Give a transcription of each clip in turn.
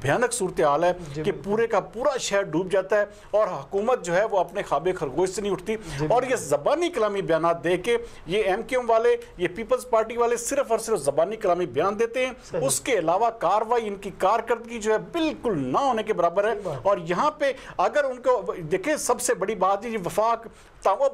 بھیانک صورتحال ہے کہ پورے کا پورا شہر ڈوب جاتا ہے اور حکومت جو ہے وہ اپنے خوابے خرگوش سے نہیں اٹھتی. اور یہ زبانی کلامی بیانات دے کے یہ ایم کیو ایم والے، یہ پیپلز پارٹی والے صرف اور صرف زبانی کلامی بیان دیتے ہیں، اس کے علاوہ کاروائی ان کی کارکردگی جو ہے بالکل نہ ہونے کے برابر ہے. اور یہاں پہ اگر ان کو دیکھیں سب سے بڑی بات ہے یہ وفاق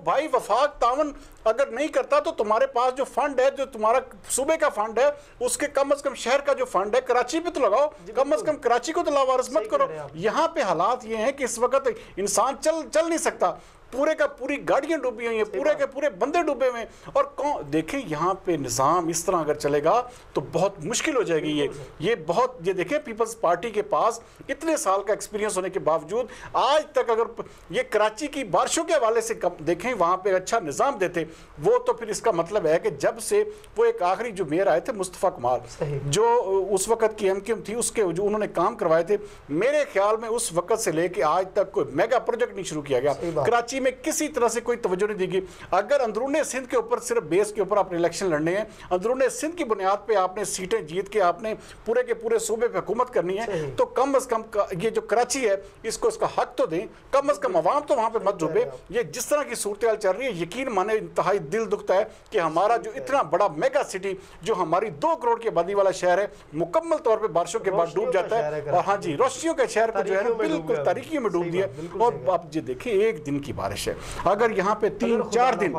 بھائی، وفاق تعاون اگر نہیں کرتا تو تمہارے پاس جو فنڈ ہے، جو تمہارا صوبے کا فنڈ ہے، اس کے کم از کم شہر کا جو فنڈ ہے کراچی پہ تو لگاؤ، کم از کم کراچی کو تو لاوارث مت کرو. یہاں پہ حالات یہ ہیں کہ اس وقت انسان چل نہیں سکتا، پورے کا پوری گاڑیاں ڈوبی ہوئی ہیں، پورے کے پورے بندے ڈوبے ہوئے ہیں. اور دیکھیں یہاں پہ نظام اس طرح اگر چلے گا تو بہت مشکل ہو جائے گی. یہ دیکھیں پیپلز پارٹی کے پاس اتنے سال کا ایکسپیرینس ہونے کے باوجود آج تک اگر یہ کراچی کی بارشوں کے حوالے سے دیکھیں وہاں پہ اچھا نظام دیتے، وہ تو پھر اس کا مطلب ہے کہ جب سے وہ ایک آخری جو میئر آئے تھے مصطفیٰ کمال، جو اس وقت کی ایم کیو ایم تھی، اس کے جو انہوں نے کام کروائے تھے، میرے خیال میں اس وقت سے لے کے آج تک کوئی میگا پروجیکٹ نہیں شروع کیا گیا کراچی میں، کسی طرح سے کوئی توجہ نہیں دی گئی. اگر اندرون سندھ کے اوپر صرف بیس کے اوپر آپ نے الیکشن لڑنے ہیں، اندرون سندھ کی بنیاد پہ آپ نے سیٹیں جیت کے آپ نے پورے کے پورے صوبے پہ حکومت کرنی ہے، تو کم از کم یہ جو کراچی ہے اس کو اس کا حق تو دیں، کم از کم عوام تو وہاں پہ مت ڈوبے. یہ جس طرح کی صورتحال چل رہی ہے یقین مانے انتہائی دل دکھتا ہے کہ ہمارا جو اتنا بڑا میگا سٹی جو ہماری 2 کروڑ کی آبادی والا شہر ہے مکمل طور پہ بارشوں کے بعد ڈوب جاتا ہے. اور ہاں جی، روشنیوں کے شہر کو جو ہے نا بالکل تاریکیوں میں ڈوب دیا. اور آپ یہ دیکھیں ایک دن کی بارش ہے، اگر یہاں پہ 3-4 دن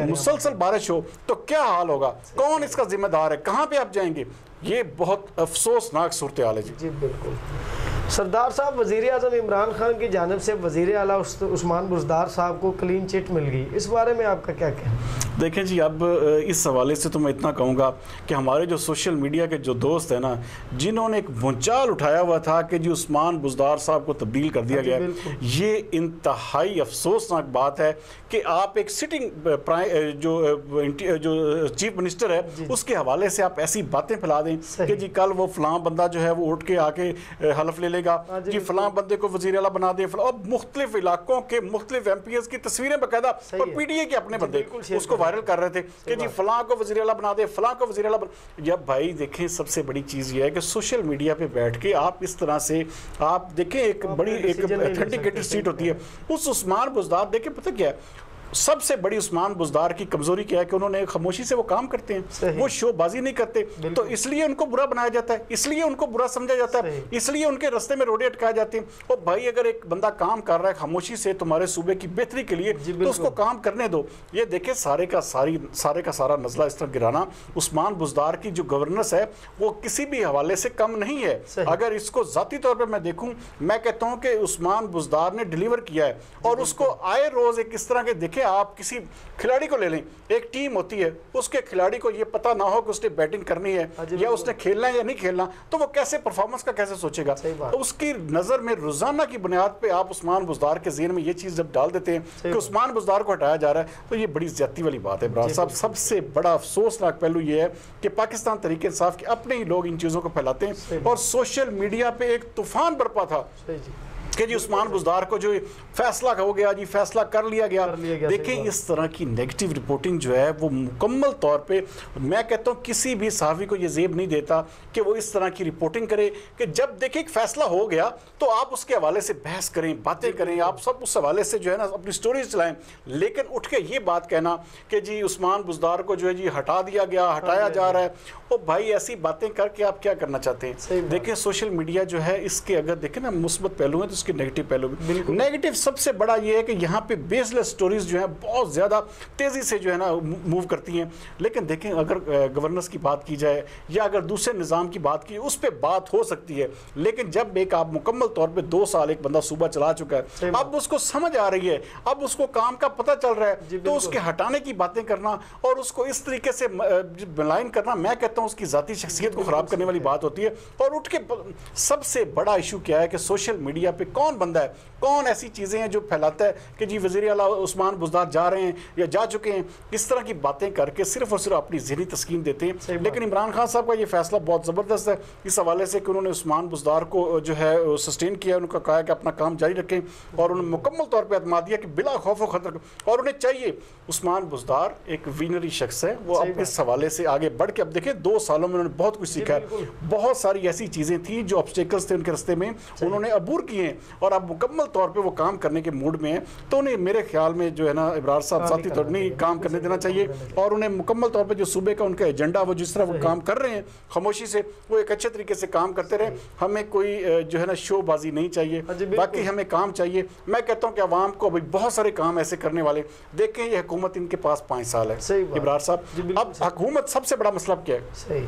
مسلسل بارش ہو تو کیا حال ہوگا؟ کون اس کا ذمہ دار ہے؟ کہاں پہ آپ جائیں گے؟ یہ بہت افسوسناک صورتحال ہے. جی بالکل. سردار صاحب، وزیر اعظم عمران خان کی جانب سے وزیر اعلیٰ عثمان بزدار صاحب کو کلین چٹ مل گئی، اس بارے میں آپ کا کیا کہنا؟ دیکھیں جی، اب اس حوالے سے تو میں اتنا کہوں گا کہ ہمارے جو سوشل میڈیا کے جو دوست ہیں نا، جنہوں نے ایک بھونچال اٹھایا ہوا تھا کہ جی عثمان بزدار صاحب کو تبدیل کر دیا گیا، یہ انتہائی افسوسناک بات ہے کہ آپ ایک سٹنگ جو چیف منسٹر ہے اس کے حوالے سے آپ ایسی باتیں پھیلا دیں کہ جی کل وہ فلاں بندہ جو ہے وہ اٹھ کے آ کے حلف لے لے گا، جی فلاں بندے کو وزیر اعلیٰ بنا دیں. اب مختلف علاقوں کے مختلف ایم پی ایس کی تصویریں باقاعدہ اور پی ڈی اے کے اپنے بندے اس کو وائرل کر رہے تھے کہ جی فلاں کو وزیر اعلیٰ بنا دے، فلاں کو وزیر اعلیٰ بنا. یا بھائی دیکھیں سب سے بڑی چیز یہ ہے کہ سوشل میڈیا پہ بیٹھ کے آپ اس طرح سے آپ دیکھیں ایک بڑی ایک اتھینٹیکیٹڈ سیٹ ہوتی ہے. اس عثمان بزدار دیکھیں پتہ کیا ہے سب سے بڑی عثمان بزدار کی کمزوری کیا ہے کہ انہوں نے خاموشی سے وہ کام کرتے ہیں، وہ شو بازی نہیں کرتے، تو اس لیے ان کو برا بنایا جاتا ہے، اس لیے ان کو برا سمجھا جاتا ہے، اس لیے ان کے رستے میں روڑے اٹکائے جاتے ہیں. اور بھائی اگر ایک بندہ کام کر رہا ہے خاموشی سے تمہارے صوبے کی بہتری کے لیے تو اس کو کام کرنے دو. یہ دیکھیں سارے کا سارا نزلہ اس طرح گرانا عثمان بزدار کی جو گورننس ہے وہ کسی بھی حوالے سے کم نہیں ہے. اگر اس کو ذاتی طور پہ میں دیکھوں، میں کہتا ہوں کہ عثمان بزدار نے ڈیلیور کیا ہے. اور اس کو آئے روز ایک اس طرح کے دیکھیں، آپ کسی کھلاڑی کو لے لیں، ایک ٹیم ہوتی ہے، اس کے کھلاڑی کو یہ پتہ نہ ہو کہ اس نے بیٹنگ کرنی ہے یا اس نے کھیلنا ہے یا نہیں کھیلنا، تو وہ کیسے پرفارمنس کا کیسے سوچے گا؟ اس کی نظر میں روزانہ کی بنیاد پہ آپ عثمان بزدار کے ذہن میں یہ چیز جب ڈال دیتے ہیں کہ عثمان بزدار کو ہٹایا جا رہا ہے تو یہ بڑی زیادتی والی بات ہے. برار صاحب سب سے بڑا افسوسناک پہلو یہ ہے کہ پاکستان تحریک انصاف کے اپنے ہی لوگ ان چیزوں کو پھیلاتے ہیں. اور سوشل میڈیا پہ ایک طوفان برپا تھا کہ جی عثمان بزدار کو جو فیصلہ ہو گیا، جی فیصلہ کر لیا گیا. دیکھیں اس طرح کی نیگیٹو رپورٹنگ جو ہے وہ مکمل طور پہ میں کہتا ہوں کسی بھی صحافی کو یہ زیب نہیں دیتا کہ وہ اس طرح کی رپورٹنگ کرے کہ جب دیکھیں ایک فیصلہ ہو گیا تو آپ اس کے حوالے سے بحث کریں، باتیں کریں، آپ سب اس حوالے سے جو ہے نا اپنی سٹوریز چلائیں. لیکن اٹھ کے یہ بات کہنا کہ جی عثمان بزدار کو جو ہے جی ہٹا دیا گیا، ہٹایا جا رہا ہے، او بھائی ایسی باتیں کر کے آپ کیا کرنا چاہتے ہیں؟ دیکھیں سوشل میڈیا جو ہے اس کے اگر دیکھیں نا مثبت پہلو ہیں تو اس کے نیگیٹو پہلو بھی. نیگیٹو سب سے بڑا یہ ہے کہ یہاں پہ بیس لیس سٹوریز جو ہیں بہت زیادہ تیزی سے جو ہے نا موو کرتی ہیں. لیکن دیکھیں اگر گورننس کی بات کی جائے یا اگر دوسرے نظام کی بات کی اس پہ بات ہو سکتی ہے، لیکن جب ایک آپ مکمل طور پہ 2 سال ایک بندہ صوبہ چلا چکا ہے، اب اس کو سمجھ آ رہی ہے، اب اس کو کام کا پتہ چل رہا ہے، تو اس کے ہٹانے کی باتیں کرنا اور اس کو اس طریقے سے ملائن کرنا میں کہتا ہوں اس کی ذاتی شخصیت کو خراب کرنے والی بات ہوتی ہے. اور اٹھ کے سب سے بڑا ایشو کیا ہے کہ سوشل میڈیا پہ کون بندہ ہے, کون ایسی چیزیں ہیں جو پھیلاتا ہے کہ جی وزیر اعلیٰ عثمان بزدار جا رہے ہیں یا جا چکے ہیں, اس طرح کی باتیں کر کے صرف اور صرف اپنی ذہنی تسکین دیتے ہیں. لیکن عمران خان صاحب کا یہ فیصلہ بہت زبردست ہے اس حوالے سے کہ انہوں نے عثمان بزدار کو جو ہے سسٹین کیا, ان کو کہا کہ اپنا کام جاری رکھیں, اور انہوں نے مکمل طور پہ اعتماد دیا کہ بلا خوف و خطر, اور انہیں چاہیے. عثمان بزدار ایک وینری شخص ہے, وہ اب اس حوالے سے آگے بڑھ کے, اب دیکھیں 2 سالوں میں انہوں نے بہت کچھ سیکھا ہے. بہت ساری ایسی چیزیں تھیں جو آبسٹیکلز تھے ان کے راستے میں, انہوں نے عبور کیے ہیں اور اب مکمل طور پہ وہ کام کرنے کے موڈ میں ہیں. تو انہیں میرے خیال میں جو ہے نا ابرار صاحب ذاتی طور نہیں کام کرنے دینا چاہیے, اور انہیں مکمل طور پہ جو صوبے کا ان کا ایجنڈا وہ جس طرح وہ کام کر رہے ہیں خاموشی سے, وہ ایک اچھے طریقے سے کام کرتے رہے. ہمیں کوئی جو ہے نا شو بازی نہیں چاہیے, باقی ہمیں کام چاہیے. میں کہتا ہوں کہ عوام کو ابھی بہت سارے کام ایسے کرنے والے, دیکھیں یہ حکومت ان کے پاس 5 سال ہے ابرار صاحب. اب حکومت سب سے بڑا مسئلہ کیا ہے,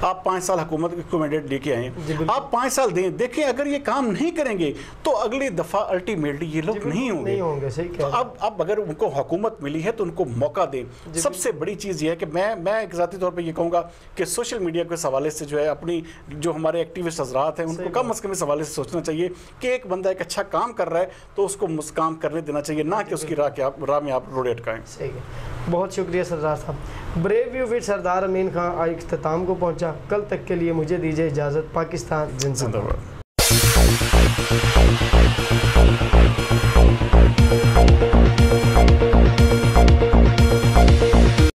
آپ 5 سال حکومت کو مینڈیٹ لے کے آئے ہیں, آپ 5 سال دیں, دیکھیں اگر یہ کام نہیں کریں گے تو اگلی دفعہ الٹیمیٹلی یہ لوگ نہیں ہوں گے. تو اب اگر ان کو حکومت ملی ہے تو ان کو موقع دیں. سب سے بڑی چیز یہ ہے کہ میں ایک ذاتی طور پہ یہ کہوں گا کہ سوشل میڈیا کے حوالے سے جو ہے اپنی جو ہمارے ایکٹیوسٹ حضرات ہیں ان کو کم از کم اس حوالے سے سوچنا چاہیے کہ ایک بندہ ایک اچھا کام کر رہا ہے تو اس کو کام کرنے دینا چاہیے, نہ کہ اس کی راہ میں آپ روڑے اٹکائیں. بہت شکریہ سردار صاحب. بریو یو وتھ سردار امین خان آج اختتام کو پہنچا. کل تک کے لیے مجھے دیجیے اجازت. پاکستان زندہ باد.